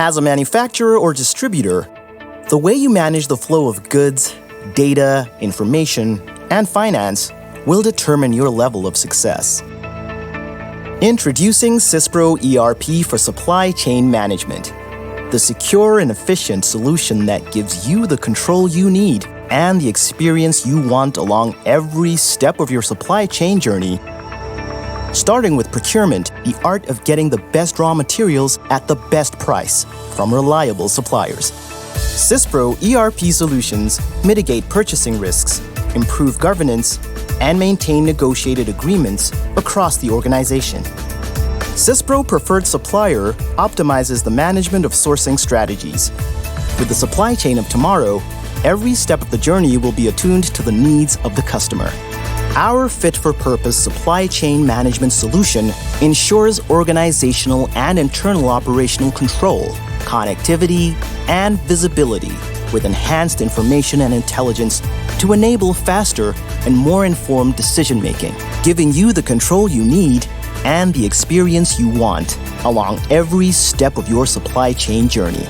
As a manufacturer or distributor, the way you manage the flow of goods, data, information, and finance will determine your level of success. Introducing SYSPRO ERP for supply chain management, the secure and efficient solution that gives you the control you need and the experience you want along every step of your supply chain journey. Starting with procurement, the art of getting the best raw materials at the best price from reliable suppliers. SYSPRO ERP solutions mitigate purchasing risks, improve governance, and maintain negotiated agreements across the organization. SYSPRO Preferred Supplier optimizes the management of sourcing strategies. With the supply chain of tomorrow, every step of the journey will be attuned to the needs of the customer. Our fit-for-purpose supply chain management solution ensures organizational and internal operational control, connectivity, and visibility with enhanced information and intelligence to enable faster and more informed decision-making, giving you the control you need and the experience you want along every step of your supply chain journey.